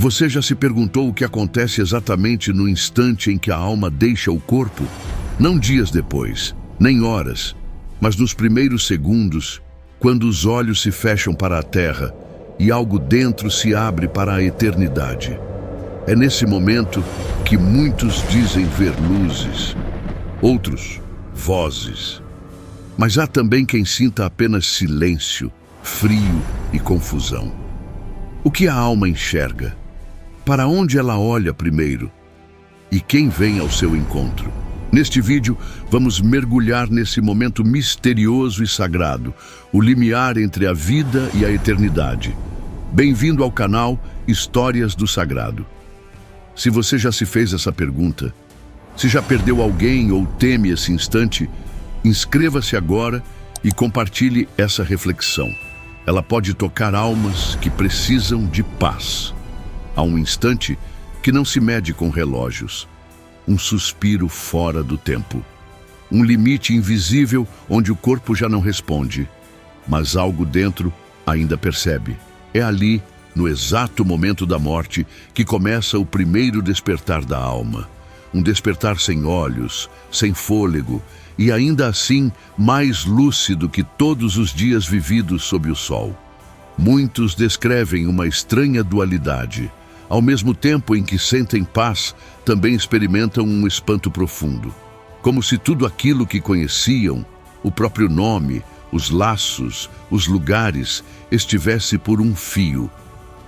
Você já se perguntou o que acontece exatamente no instante em que a alma deixa o corpo? Não dias depois, nem horas, mas nos primeiros segundos, quando os olhos se fecham para a terra e algo dentro se abre para a eternidade. É nesse momento que muitos dizem ver luzes, outros vozes. Mas há também quem sinta apenas silêncio, frio e confusão. O que a alma enxerga? Para onde ela olha primeiro? E quem vem ao seu encontro? Neste vídeo, vamos mergulhar nesse momento misterioso e sagrado, o limiar entre a vida e a eternidade. Bem-vindo ao canal Histórias do Sagrado. Se você já se fez essa pergunta, se já perdeu alguém ou teme esse instante, inscreva-se agora e compartilhe essa reflexão. Ela pode tocar almas que precisam de paz. Há um instante que não se mede com relógios. Um suspiro fora do tempo. Um limite invisível onde o corpo já não responde, mas algo dentro ainda percebe. É ali, no exato momento da morte, que começa o primeiro despertar da alma. Um despertar sem olhos, sem fôlego e ainda assim mais lúcido que todos os dias vividos sob o sol. Muitos descrevem uma estranha dualidade. Ao mesmo tempo em que sentem paz, também experimentam um espanto profundo. Como se tudo aquilo que conheciam, o próprio nome, os laços, os lugares, estivesse por um fio,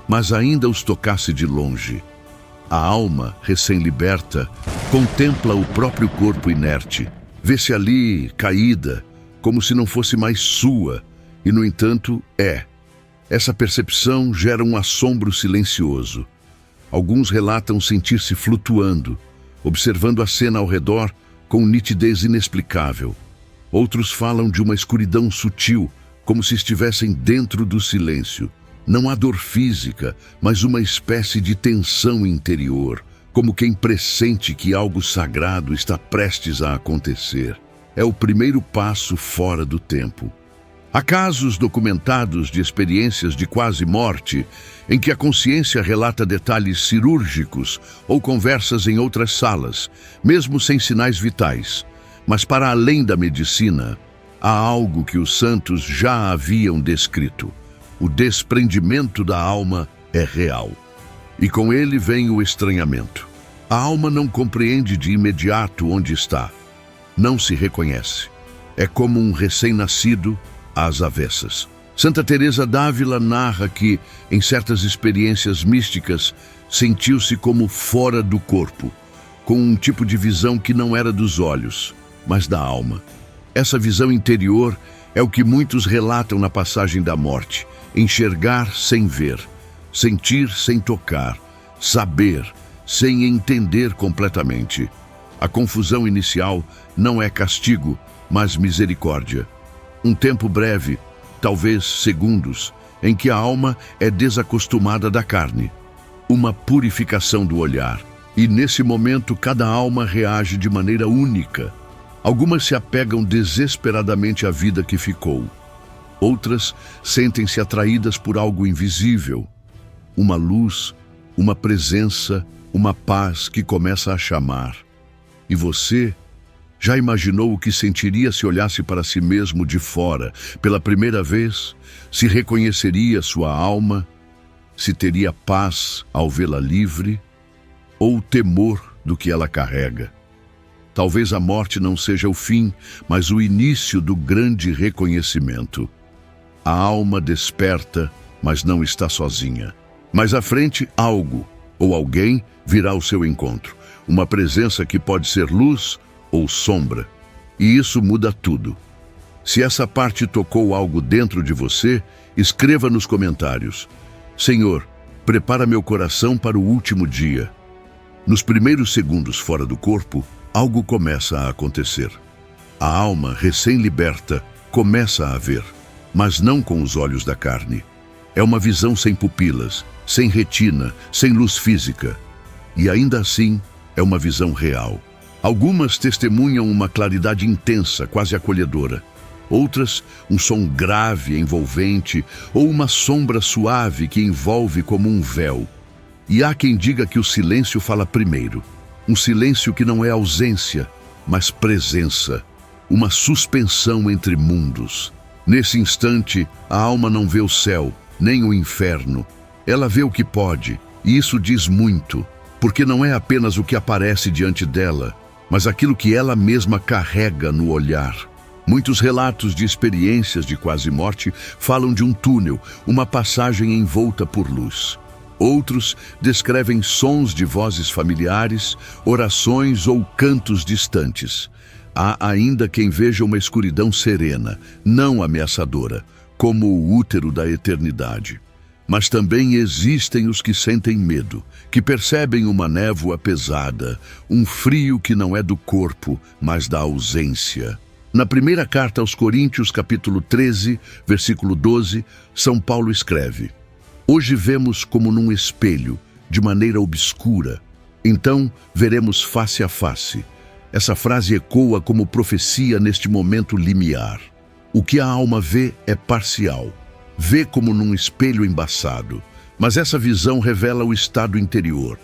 mas ainda os tocasse de longe. A alma, recém-liberta, contempla o próprio corpo inerte. Vê-se ali, caída, como se não fosse mais sua, e no entanto é. Essa percepção gera um assombro silencioso. Alguns relatam sentir-se flutuando, observando a cena ao redor com nitidez inexplicável. Outros falam de uma escuridão sutil, como se estivessem dentro do silêncio. Não há dor física, mas uma espécie de tensão interior, como quem pressente que algo sagrado está prestes a acontecer. É o primeiro passo fora do tempo. Há casos documentados de experiências de quase morte, em que a consciência relata detalhes cirúrgicos ou conversas em outras salas, mesmo sem sinais vitais. Mas para além da medicina, há algo que os santos já haviam descrito. O desprendimento da alma é real. E com ele vem o estranhamento. A alma não compreende de imediato onde está. Não se reconhece. É como um recém-nascido às avessas. Santa Teresa d'Ávila narra que, em certas experiências místicas, sentiu-se como fora do corpo, com um tipo de visão que não era dos olhos, mas da alma. Essa visão interior é o que muitos relatam na passagem da morte: enxergar sem ver, sentir sem tocar, saber sem entender completamente. A confusão inicial não é castigo, mas misericórdia. Um tempo breve, talvez segundos, em que a alma é desacostumada da carne. Uma purificação do olhar. E nesse momento cada alma reage de maneira única. Algumas se apegam desesperadamente à vida que ficou. Outras sentem-se atraídas por algo invisível. Uma luz, uma presença, uma paz que começa a chamar. E você já imaginou o que sentiria se olhasse para si mesmo de fora pela primeira vez? Se reconheceria sua alma? Se teria paz ao vê-la livre? Ou o temor do que ela carrega? Talvez a morte não seja o fim, mas o início do grande reconhecimento. A alma desperta, mas não está sozinha. Mais à frente, algo ou alguém virá ao seu encontro. Uma presença que pode ser luz ou sombra. E isso muda tudo. Se essa parte tocou algo dentro de você, escreva nos comentários: Senhor, prepara meu coração para o último dia. Nos primeiros segundos fora do corpo, algo começa a acontecer. A alma, recém-liberta, começa a ver, mas não com os olhos da carne. É uma visão sem pupilas, sem retina, sem luz física. E ainda assim, é uma visão real. Algumas testemunham uma claridade intensa, quase acolhedora. Outras, um som grave, envolvente, ou uma sombra suave que envolve como um véu. E há quem diga que o silêncio fala primeiro. Um silêncio que não é ausência, mas presença. Uma suspensão entre mundos. Nesse instante, a alma não vê o céu, nem o inferno. Ela vê o que pode, e isso diz muito, porque não é apenas o que aparece diante dela, mas aquilo que ela mesma carrega no olhar. Muitos relatos de experiências de quase morte falam de um túnel, uma passagem envolta por luz. Outros descrevem sons de vozes familiares, orações ou cantos distantes. Há ainda quem veja uma escuridão serena, não ameaçadora, como o útero da eternidade. Mas também existem os que sentem medo, que percebem uma névoa pesada, um frio que não é do corpo, mas da ausência. Na primeira carta aos Coríntios, capítulo 13, versículo 12, São Paulo escreve: Hoje vemos como num espelho, de maneira obscura. Então veremos face a face. Essa frase ecoa como profecia neste momento limiar. O que a alma vê é parcial. Vê como num espelho embaçado. Mas essa visão revela o estado interior.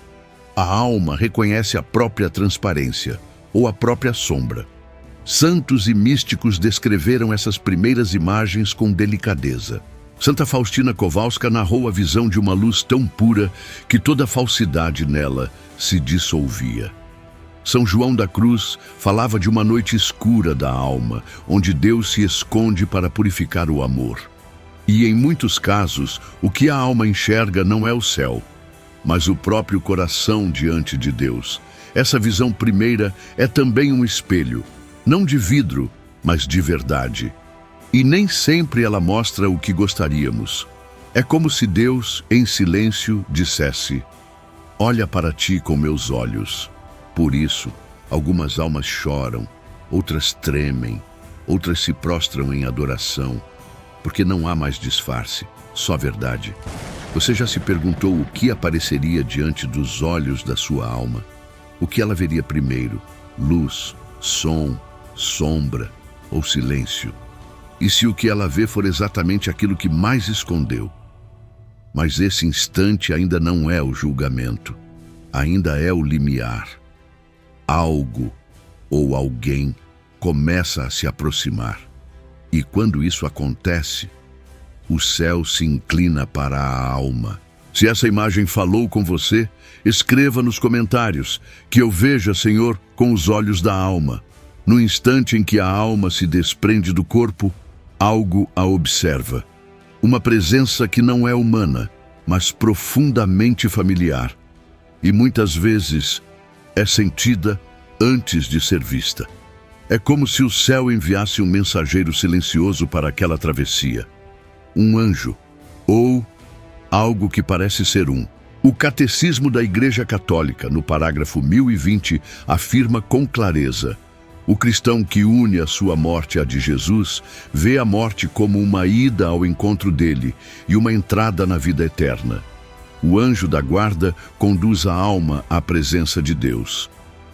A alma reconhece a própria transparência, ou a própria sombra. Santos e místicos descreveram essas primeiras imagens com delicadeza. Santa Faustina Kowalska narrou a visão de uma luz tão pura que toda falsidade nela se dissolvia. São João da Cruz falava de uma noite escura da alma, onde Deus se esconde para purificar o amor. E em muitos casos, o que a alma enxerga não é o céu, mas o próprio coração diante de Deus. Essa visão primeira é também um espelho, não de vidro, mas de verdade. E nem sempre ela mostra o que gostaríamos. É como se Deus, em silêncio, dissesse: olha para ti com meus olhos. Por isso, algumas almas choram, outras tremem, outras se prostram em adoração, porque não há mais disfarce, só verdade. Você já se perguntou o que apareceria diante dos olhos da sua alma? O que ela veria primeiro? Luz, som, sombra ou silêncio? E se o que ela vê for exatamente aquilo que mais escondeu? Mas esse instante ainda não é o julgamento, ainda é o limiar. Algo ou alguém começa a se aproximar. E quando isso acontece, o céu se inclina para a alma. Se essa imagem falou com você, escreva nos comentários, que eu veja, Senhor, com os olhos da alma. No instante em que a alma se desprende do corpo, algo a observa. Uma presença que não é humana, mas profundamente familiar. E muitas vezes é sentida antes de ser vista. É como se o céu enviasse um mensageiro silencioso para aquela travessia. Um anjo, ou algo que parece ser um. O Catecismo da Igreja Católica, no parágrafo 1020, afirma com clareza: o cristão que une a sua morte à de Jesus vê a morte como uma ida ao encontro dele e uma entrada na vida eterna. O anjo da guarda conduz a alma à presença de Deus.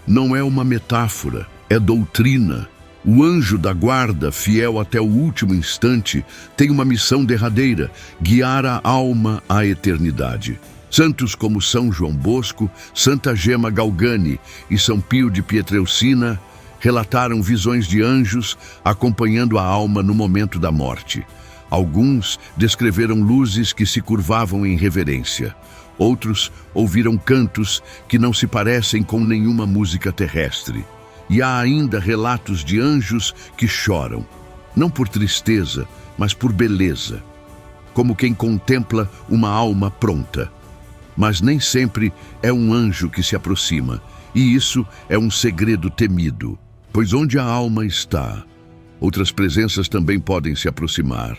Não é uma metáfora, é doutrina. O anjo da guarda, fiel até o último instante, tem uma missão derradeira: guiar a alma à eternidade. Santos como São João Bosco, Santa Gema Galgani e São Pio de Pietrelcina relataram visões de anjos acompanhando a alma no momento da morte. Alguns descreveram luzes que se curvavam em reverência. Outros ouviram cantos que não se parecem com nenhuma música terrestre. E há ainda relatos de anjos que choram, não por tristeza, mas por beleza, como quem contempla uma alma pronta. Mas nem sempre é um anjo que se aproxima, e isso é um segredo temido, pois onde a alma está, outras presenças também podem se aproximar.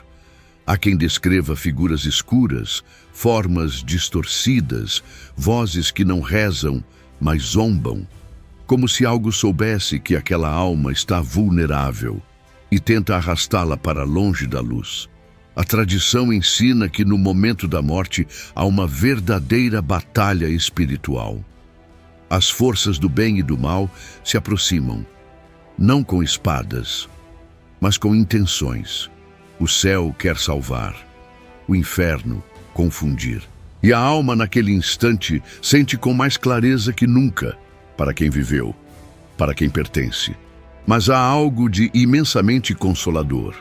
Há quem descreva figuras escuras, formas distorcidas, vozes que não rezam, mas zombam, como se algo soubesse que aquela alma está vulnerável e tenta arrastá-la para longe da luz. A tradição ensina que no momento da morte há uma verdadeira batalha espiritual. As forças do bem e do mal se aproximam, não com espadas, mas com intenções. O céu quer salvar, o inferno confundir. E a alma, naquele instante, sente com mais clareza que nunca para quem viveu, para quem pertence. Mas há algo de imensamente consolador.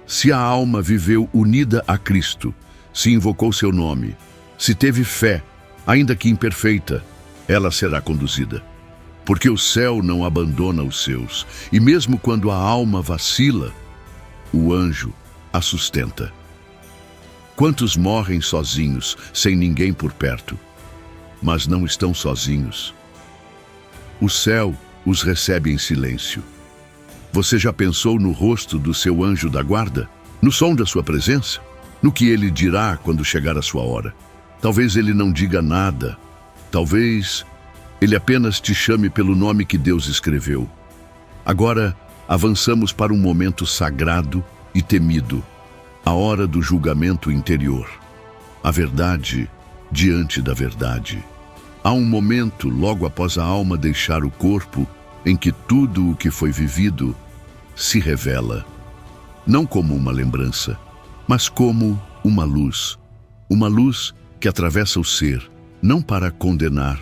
Se a alma viveu unida a Cristo, se invocou seu nome, se teve fé, ainda que imperfeita, ela será conduzida. Porque o céu não abandona os seus, e mesmo quando a alma vacila, o anjo a sustenta. Quantos morrem sozinhos, sem ninguém por perto, mas não estão sozinhos? O céu os recebe em silêncio. Você já pensou no rosto do seu anjo da guarda? No som da sua presença? No que ele dirá quando chegar a sua hora? Talvez ele não diga nada. Talvez ele apenas te chame pelo nome que Deus escreveu. Agora, avançamos para um momento sagrado e temido, a hora do julgamento interior. A verdade diante da verdade. Há um momento, logo após a alma deixar o corpo, em que tudo o que foi vivido se revela. Não como uma lembrança, mas como uma luz. Uma luz que atravessa o ser, não para condenar,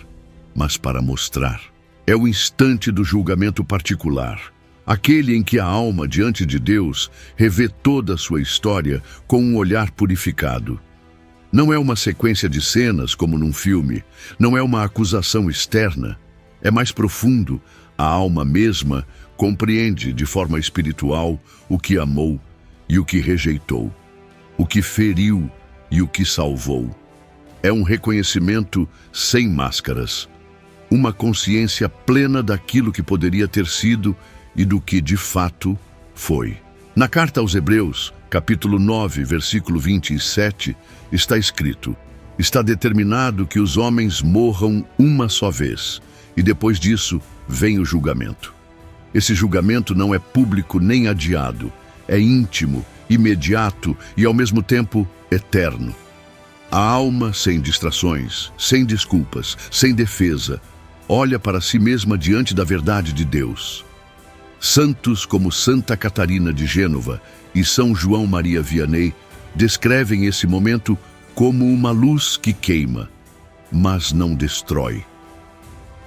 mas para mostrar. É o instante do julgamento particular, aquele em que a alma, diante de Deus, revê toda a sua história com um olhar purificado. Não é uma sequência de cenas como num filme, não é uma acusação externa, é mais profundo. A alma mesma compreende de forma espiritual o que amou e o que rejeitou, o que feriu e o que salvou. É um reconhecimento sem máscaras, uma consciência plena daquilo que poderia ter sido e do que de fato foi. Na carta aos Hebreus, capítulo 9, versículo 27, está escrito: está determinado que os homens morram uma só vez, e depois disso vem o julgamento. Esse julgamento não é público nem adiado, é íntimo, imediato e ao mesmo tempo eterno. A alma, sem distrações, sem desculpas, sem defesa, olha para si mesma diante da verdade de Deus. Santos como Santa Catarina de Gênova e São João Maria Vianney descrevem esse momento como uma luz que queima, mas não destrói.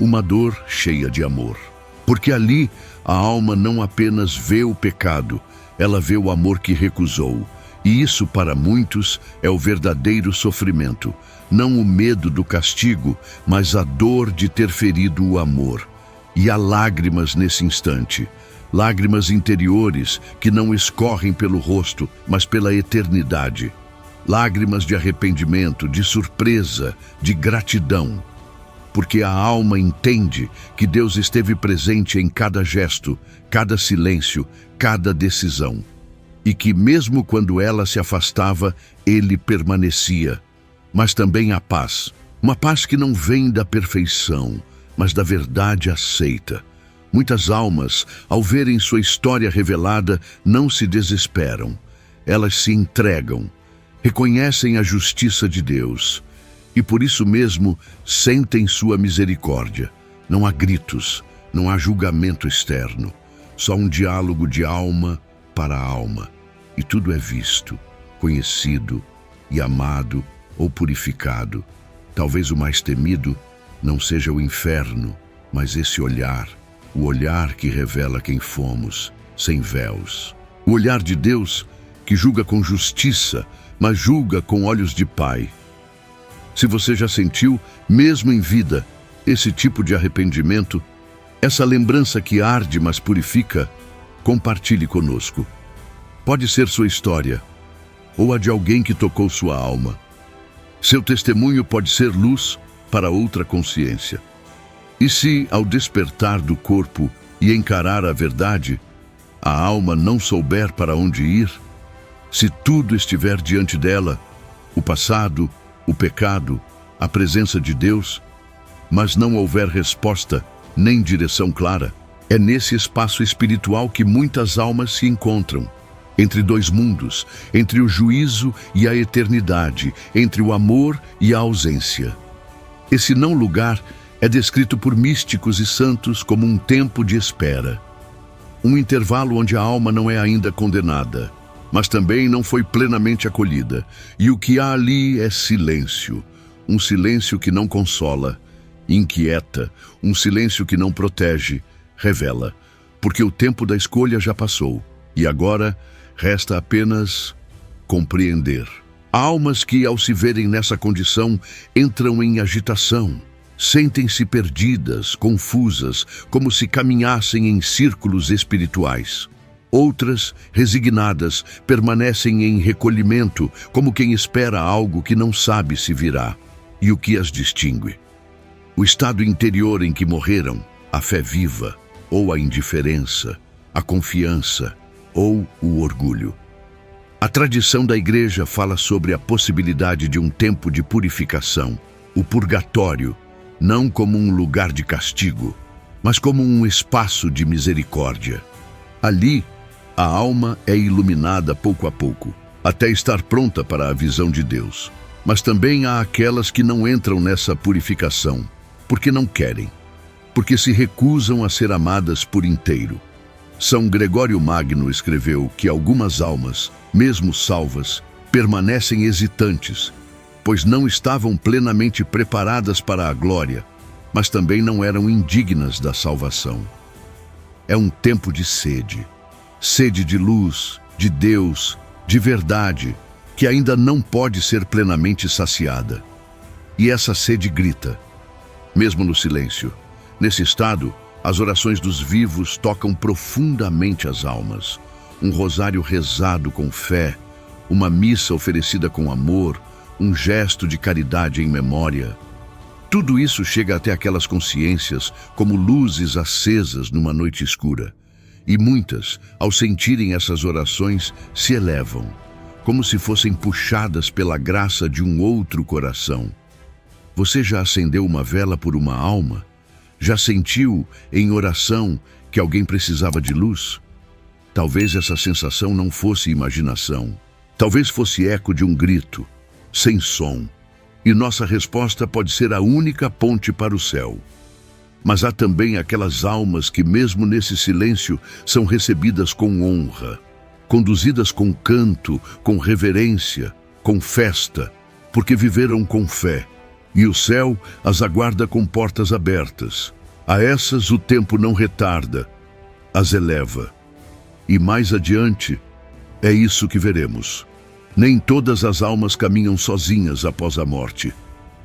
Uma dor cheia de amor. Porque ali a alma não apenas vê o pecado, ela vê o amor que recusou. E isso, para muitos, é o verdadeiro sofrimento. Não o medo do castigo, mas a dor de ter ferido o amor. E há lágrimas nesse instante. Lágrimas interiores que não escorrem pelo rosto, mas pela eternidade. Lágrimas de arrependimento, de surpresa, de gratidão. Porque a alma entende que Deus esteve presente em cada gesto, cada silêncio, cada decisão. E que mesmo quando ela se afastava, ele permanecia. Mas também a paz. Uma paz que não vem da perfeição, mas da verdade aceita. Muitas almas, ao verem sua história revelada, não se desesperam. Elas se entregam, reconhecem a justiça de Deus. E por isso mesmo sentem sua misericórdia. Não há gritos, não há julgamento externo. Só um diálogo de alma para alma. E tudo é visto, conhecido e amado ou purificado. Talvez o mais temido não seja o inferno, mas esse olhar, o olhar que revela quem fomos, sem véus. O olhar de Deus que julga com justiça, mas julga com olhos de Pai. Se você já sentiu, mesmo em vida, esse tipo de arrependimento, essa lembrança que arde, mas purifica, compartilhe conosco. Pode ser sua história, ou a de alguém que tocou sua alma. Seu testemunho pode ser luz para outra consciência. E se, ao despertar do corpo e encarar a verdade, a alma não souber para onde ir, se tudo estiver diante dela, o passado, o pecado, a presença de Deus, mas não houver resposta nem direção clara, é nesse espaço espiritual que muitas almas se encontram. Entre dois mundos, entre o juízo e a eternidade, entre o amor e a ausência. Esse não lugar é descrito por místicos e santos como um tempo de espera. Um intervalo onde a alma não é ainda condenada, mas também não foi plenamente acolhida. E o que há ali é silêncio, um silêncio que não consola, inquieta, um silêncio que não protege, revela, porque o tempo da escolha já passou, e agora resta apenas compreender. Há almas que, ao se verem nessa condição, entram em agitação, sentem-se perdidas, confusas, como se caminhassem em círculos espirituais. Outras, resignadas, permanecem em recolhimento, como quem espera algo que não sabe se virá. E o que as distingue? O estado interior em que morreram, a fé viva, ou a indiferença, a confiança, ou o orgulho. A tradição da Igreja fala sobre a possibilidade de um tempo de purificação, o purgatório, não como um lugar de castigo, mas como um espaço de misericórdia. Ali, a alma é iluminada pouco a pouco, até estar pronta para a visão de Deus. Mas também há aquelas que não entram nessa purificação, porque não querem, porque se recusam a ser amadas por inteiro. São Gregório Magno escreveu que algumas almas, mesmo salvas, permanecem hesitantes, pois não estavam plenamente preparadas para a glória, mas também não eram indignas da salvação. É um tempo de sede, sede de luz, de Deus, de verdade, que ainda não pode ser plenamente saciada. E essa sede grita, mesmo no silêncio. Nesse estado, as orações dos vivos tocam profundamente as almas. Um rosário rezado com fé, uma missa oferecida com amor, um gesto de caridade em memória. Tudo isso chega até aquelas consciências como luzes acesas numa noite escura. E muitas, ao sentirem essas orações, se elevam, como se fossem puxadas pela graça de um outro coração. Você já acendeu uma vela por uma alma? Já sentiu, em oração, que alguém precisava de luz? Talvez essa sensação não fosse imaginação. Talvez fosse eco de um grito, sem som. E nossa resposta pode ser a única ponte para o céu. Mas há também aquelas almas que, mesmo nesse silêncio, são recebidas com honra, conduzidas com canto, com reverência, com festa, porque viveram com fé. E o céu as aguarda com portas abertas. A essas o tempo não retarda, as eleva. E mais adiante, é isso que veremos. Nem todas as almas caminham sozinhas após a morte.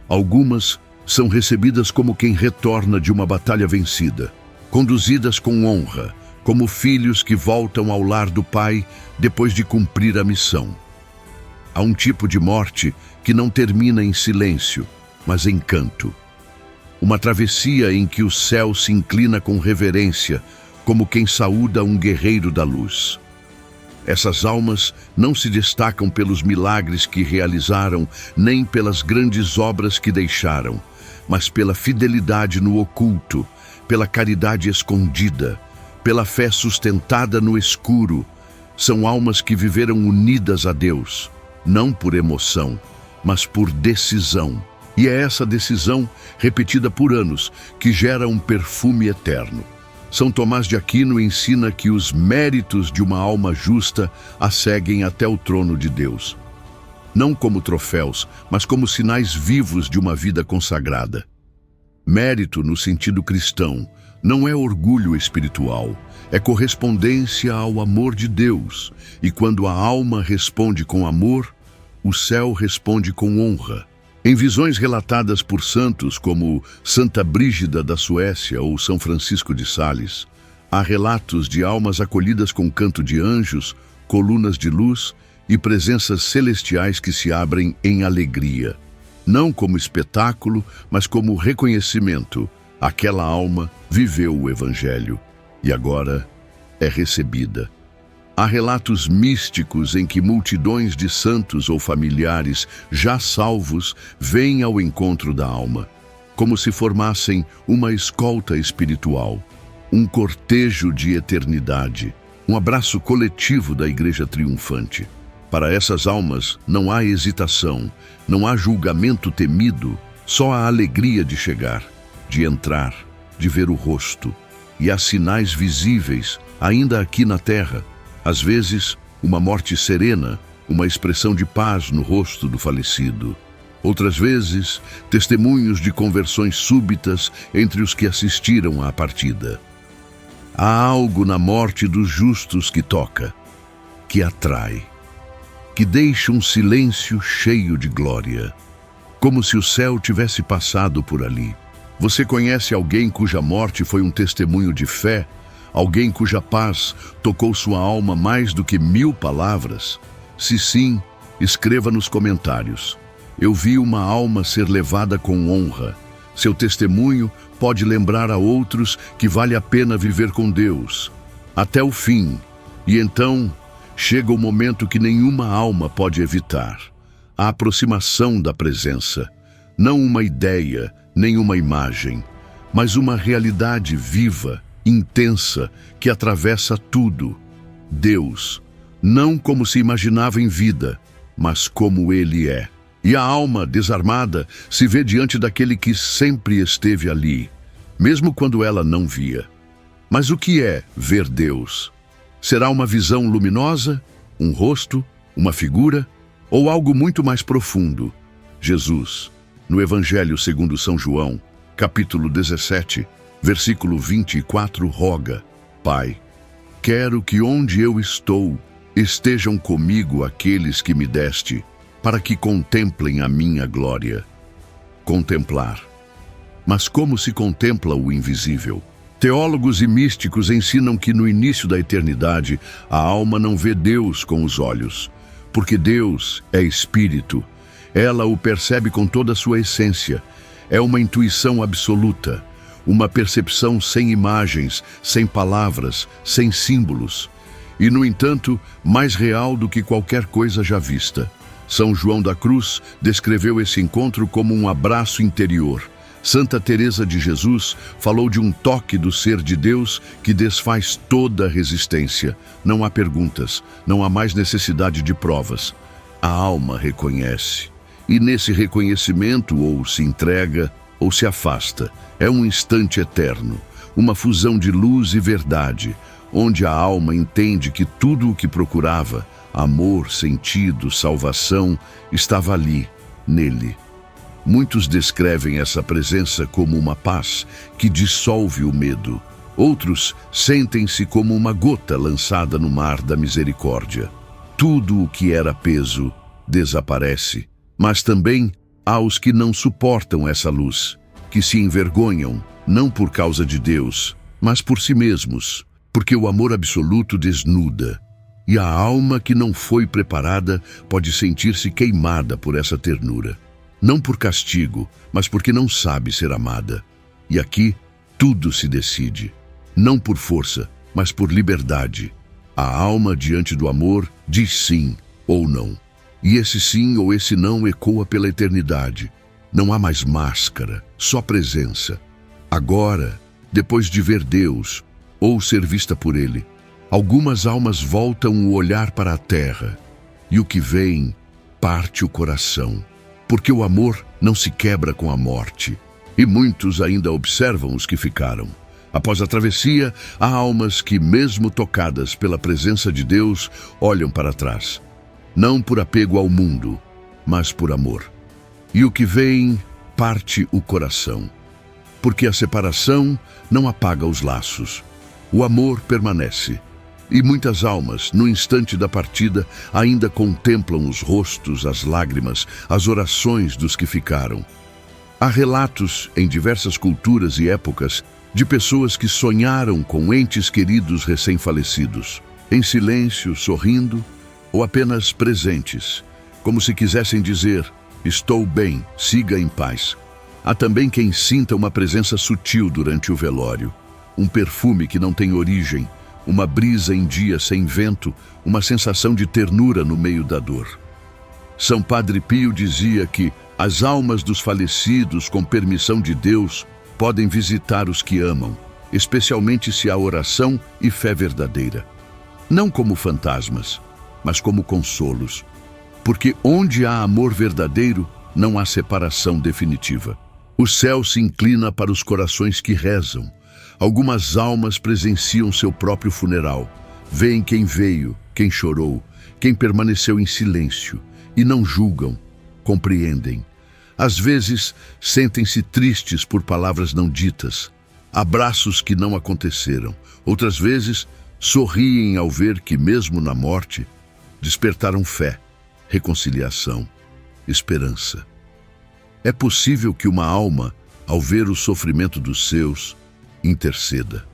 Algumas são recebidas como quem retorna de uma batalha vencida, conduzidas com honra, como filhos que voltam ao lar do Pai depois de cumprir a missão. Há um tipo de morte que não termina em silêncio, mas em canto. Uma travessia em que o céu se inclina com reverência, como quem saúda um guerreiro da luz. Essas almas não se destacam pelos milagres que realizaram, nem pelas grandes obras que deixaram, mas pela fidelidade no oculto, pela caridade escondida, pela fé sustentada no escuro. São almas que viveram unidas a Deus, não por emoção, mas por decisão. E é essa decisão, repetida por anos, que gera um perfume eterno. São Tomás de Aquino ensina que os méritos de uma alma justa a seguem até o trono de Deus. Não como troféus, mas como sinais vivos de uma vida consagrada. Mérito, no sentido cristão, não é orgulho espiritual, é correspondência ao amor de Deus. E quando a alma responde com amor, o céu responde com honra. Em visões relatadas por santos como Santa Brígida da Suécia ou São Francisco de Sales, há relatos de almas acolhidas com canto de anjos, colunas de luz e presenças celestiais que se abrem em alegria. Não como espetáculo, mas como reconhecimento. Aquela alma viveu o Evangelho e agora é recebida. Há relatos místicos em que multidões de santos ou familiares já salvos vêm ao encontro da alma, como se formassem uma escolta espiritual, um cortejo de eternidade, um abraço coletivo da Igreja triunfante. Para essas almas não há hesitação, não há julgamento temido, só a alegria de chegar, de entrar, de ver o rosto. E há sinais visíveis, ainda aqui na terra. Às vezes, uma morte serena, uma expressão de paz no rosto do falecido. Outras vezes, testemunhos de conversões súbitas entre os que assistiram à partida. Há algo na morte dos justos que toca, que atrai, que deixa um silêncio cheio de glória, como se o céu tivesse passado por ali. Você conhece alguém cuja morte foi um testemunho de fé? Alguém cuja paz tocou sua alma mais do que 1000 palavras? Se sim, escreva nos comentários. Eu vi uma alma ser levada com honra. Seu testemunho pode lembrar a outros que vale a pena viver com Deus até o fim. E então chega o momento que nenhuma alma pode evitar: a aproximação da presença. Não uma ideia, nem uma imagem, mas uma realidade viva, intensa, que atravessa tudo. Deus, não como se imaginava em vida, mas como Ele é. E a alma desarmada se vê diante daquele que sempre esteve ali, mesmo quando ela não via. Mas o que é ver Deus? Será uma visão luminosa, um rosto, uma figura, ou algo muito mais profundo? Jesus, no Evangelho segundo São João, capítulo 17, versículo 24, roga: Pai, quero que onde eu estou estejam comigo aqueles que me deste, para que contemplem a minha glória. Contemplar. Mas como se contempla o invisível? Teólogos e místicos ensinam que no início da eternidade a alma não vê Deus com os olhos, porque Deus é espírito. Ela o percebe com toda a sua essência. É uma intuição absoluta, uma percepção sem imagens, sem palavras, sem símbolos. E, no entanto, mais real do que qualquer coisa já vista. São João da Cruz descreveu esse encontro como um abraço interior. Santa Teresa de Jesus falou de um toque do ser de Deus que desfaz toda resistência. Não há perguntas, não há mais necessidade de provas. A alma reconhece. E nesse reconhecimento ou se entrega ou se afasta. É um instante eterno, uma fusão de luz e verdade, onde a alma entende que tudo o que procurava, amor, sentido, salvação, estava ali, nele. Muitos descrevem essa presença como uma paz que dissolve o medo. Outros sentem-se como uma gota lançada no mar da misericórdia. Tudo o que era peso desaparece. Mas também há os que não suportam essa luz, que se envergonham, não por causa de Deus, mas por si mesmos, porque o amor absoluto desnuda. E a alma que não foi preparada pode sentir-se queimada por essa ternura. Não por castigo, mas porque não sabe ser amada. E aqui tudo se decide. Não por força, mas por liberdade. A alma diante do amor diz sim ou não. E esse sim ou esse não ecoa pela eternidade. Não há mais máscara, só presença. Agora, depois de ver Deus, ou ser vista por Ele, algumas almas voltam o olhar para a terra, e o que vem parte o coração, porque o amor não se quebra com a morte. E muitos ainda observam os que ficaram. Após a travessia, há almas que, mesmo tocadas pela presença de Deus, olham para trás. Não por apego ao mundo, mas por amor. E o que vem parte o coração, porque a separação não apaga os laços. O amor permanece. E muitas almas, no instante da partida, ainda contemplam os rostos, as lágrimas, as orações dos que ficaram. Há relatos, em diversas culturas e épocas, de pessoas que sonharam com entes queridos recém-falecidos, em silêncio, sorrindo, ou apenas presentes, como se quisessem dizer: estou bem, siga em paz. Há também quem sinta uma presença sutil durante o velório, um perfume que não tem origem, uma brisa em dia sem vento, uma sensação de ternura no meio da dor. São Padre Pio dizia que as almas dos falecidos, com permissão de Deus, podem visitar os que amam, especialmente se há oração e fé verdadeira. Não como fantasmas, mas como consolos. Porque onde há amor verdadeiro, não há separação definitiva. O céu se inclina para os corações que rezam. Algumas almas presenciam seu próprio funeral. Veem quem veio, quem chorou, quem permaneceu em silêncio. E não julgam, compreendem. Às vezes, sentem-se tristes por palavras não ditas, abraços que não aconteceram. Outras vezes, sorriem ao ver que, mesmo na morte, despertaram fé, reconciliação, esperança. É possível que uma alma, ao ver o sofrimento dos seus, interceda.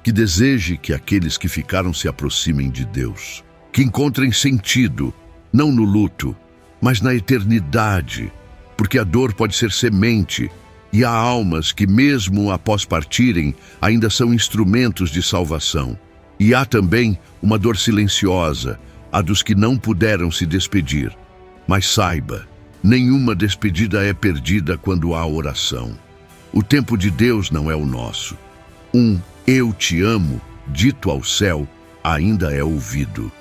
Que deseje que aqueles que ficaram se aproximem de Deus. Que encontrem sentido, não no luto, mas na eternidade, porque a dor pode ser semente, e há almas que, mesmo após partirem, ainda são instrumentos de salvação. E há também uma dor silenciosa, a dos que não puderam se despedir. Mas saiba, nenhuma despedida é perdida quando há oração. O tempo de Deus não é o nosso. Eu te amo, dito ao céu, ainda é ouvido.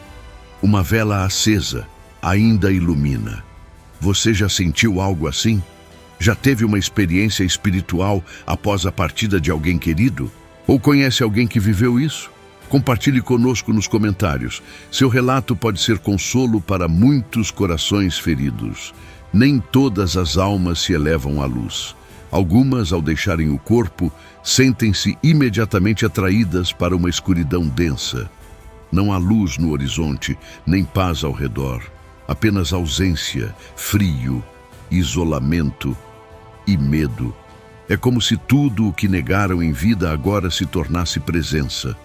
Uma vela acesa ainda ilumina. Você já sentiu algo assim? Já teve uma experiência espiritual após a partida de alguém querido? Ou conhece alguém que viveu isso? Compartilhe conosco nos comentários. Seu relato pode ser consolo para muitos corações feridos. Nem todas as almas se elevam à luz. Algumas, ao deixarem o corpo, sentem-se imediatamente atraídas para uma escuridão densa. Não há luz no horizonte, nem paz ao redor. Apenas ausência, frio, isolamento e medo. É como se tudo o que negaram em vida agora se tornasse presença.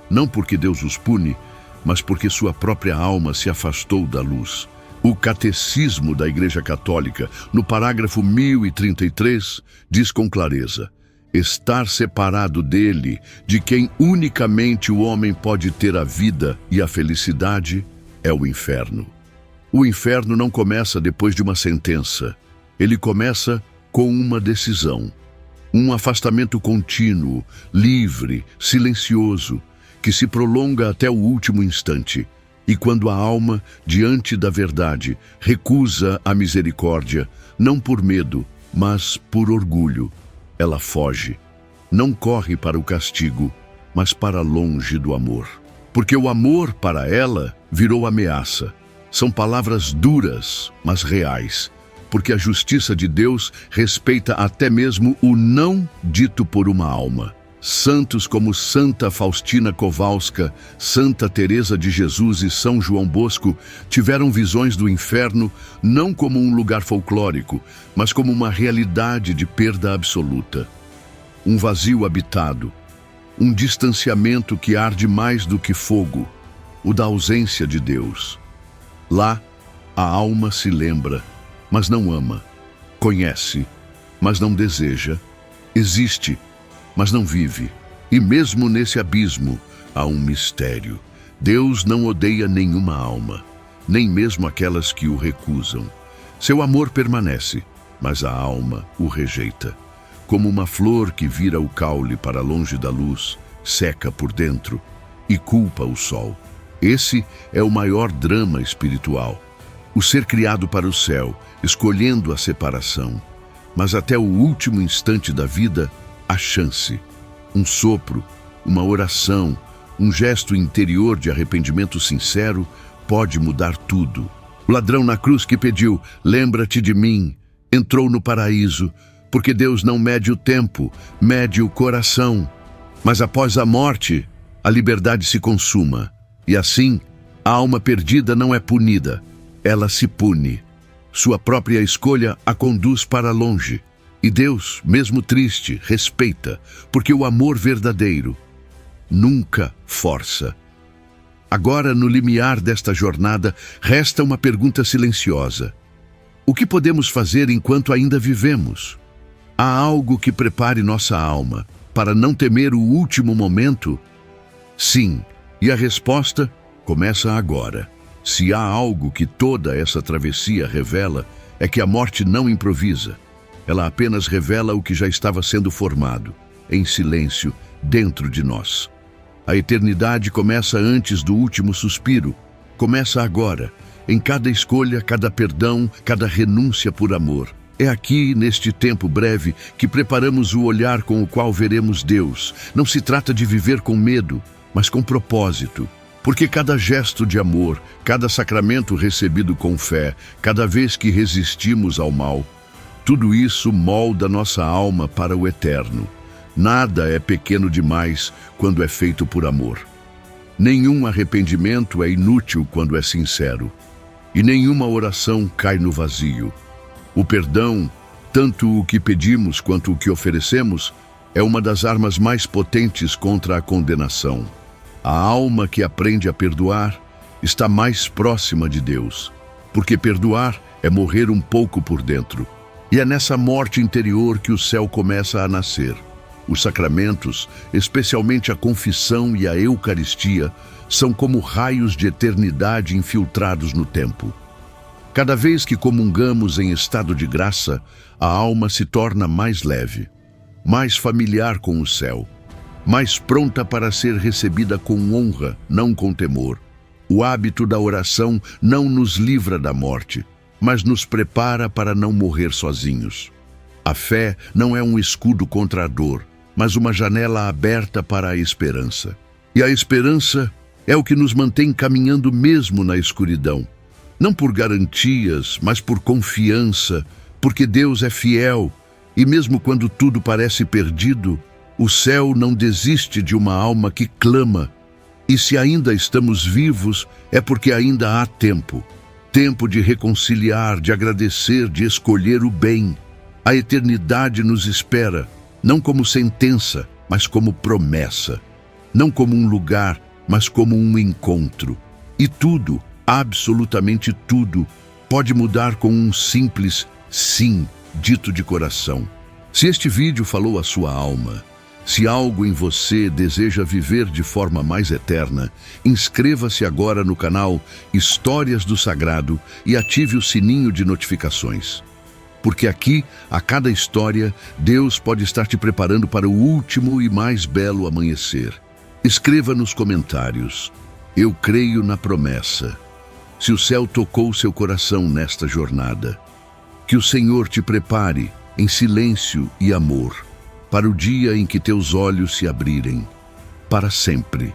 Não porque Deus os pune, mas porque sua própria alma se afastou da luz. O Catecismo da Igreja Católica, no parágrafo 1033, diz com clareza: estar separado dele, de quem unicamente o homem pode ter a vida e a felicidade, é o inferno. O inferno não começa depois de uma sentença. Ele começa com uma decisão. Um afastamento contínuo, livre, silencioso, que se prolonga até o último instante. E quando a alma, diante da verdade, recusa a misericórdia, não por medo, mas por orgulho, ela foge. Não corre para o castigo, mas para longe do amor. Porque o amor, para ela, virou ameaça. São palavras duras, mas reais. Porque a justiça de Deus respeita até mesmo o não dito por uma alma. Santos como Santa Faustina Kowalska, Santa Teresa de Jesus e São João Bosco tiveram visões do inferno não como um lugar folclórico, mas como uma realidade de perda absoluta. Um vazio habitado, um distanciamento que arde mais do que fogo, o da ausência de Deus. Lá, a alma se lembra, mas não ama, conhece, mas não deseja, existe, mas não vive. E mesmo nesse abismo há um mistério. Deus não odeia nenhuma alma, nem mesmo aquelas que o recusam. Seu amor permanece, mas a alma o rejeita. Como uma flor que vira o caule para longe da luz, seca por dentro e culpa o sol. Esse é o maior drama espiritual. O ser criado para o céu, escolhendo a separação. Mas até o último instante da vida, a chance, um sopro, uma oração, um gesto interior de arrependimento sincero pode mudar tudo. O ladrão na cruz que pediu, lembra-te de mim, entrou no paraíso, porque Deus não mede o tempo, mede o coração. Mas após a morte, a liberdade se consuma, e assim, a alma perdida não é punida, ela se pune. Sua própria escolha a conduz para longe. E Deus, mesmo triste, respeita, porque o amor verdadeiro nunca força. Agora, no limiar desta jornada, resta uma pergunta silenciosa. O que podemos fazer enquanto ainda vivemos? Há algo que prepare nossa alma para não temer o último momento? Sim, e a resposta começa agora. Se há algo que toda essa travessia revela, é que a morte não improvisa. Ela apenas revela o que já estava sendo formado, em silêncio, dentro de nós. A eternidade começa antes do último suspiro. Começa agora, em cada escolha, cada perdão, cada renúncia por amor. É aqui, neste tempo breve, que preparamos o olhar com o qual veremos Deus. Não se trata de viver com medo, mas com propósito. Porque cada gesto de amor, cada sacramento recebido com fé, cada vez que resistimos ao mal, Tudo isso molda nossa alma para o eterno. Nada é pequeno demais quando é feito por amor. Nenhum arrependimento é inútil quando é sincero. E nenhuma oração cai no vazio. O perdão, tanto o que pedimos quanto o que oferecemos, é uma das armas mais potentes contra a condenação. A alma que aprende a perdoar está mais próxima de Deus, porque perdoar é morrer um pouco por dentro. E é nessa morte interior que o céu começa a nascer. Os sacramentos, especialmente a confissão e a Eucaristia, são como raios de eternidade infiltrados no tempo. Cada vez que comungamos em estado de graça, a alma se torna mais leve, mais familiar com o céu, mais pronta para ser recebida com honra, não com temor. O hábito da oração não nos livra da morte, mas nos prepara para não morrer sozinhos. A fé não é um escudo contra a dor, mas uma janela aberta para a esperança. E a esperança é o que nos mantém caminhando mesmo na escuridão. Não por garantias, mas por confiança, porque Deus é fiel, e mesmo quando tudo parece perdido, o céu não desiste de uma alma que clama. E se ainda estamos vivos, é porque ainda há tempo. Tempo de reconciliar, de agradecer, de escolher o bem. A eternidade nos espera, não como sentença, mas como promessa. Não como um lugar, mas como um encontro. E tudo, absolutamente tudo, pode mudar com um simples sim, dito de coração. Se este vídeo falou à sua alma, se algo em você deseja viver de forma mais eterna, inscreva-se agora no canal Histórias do Sagrado e ative o sininho de notificações. Porque aqui, a cada história, Deus pode estar te preparando para o último e mais belo amanhecer. Escreva nos comentários: eu creio na promessa. Se o céu tocou seu coração nesta jornada, que o Senhor te prepare em silêncio e amor, para o dia em que teus olhos se abrirem, para sempre.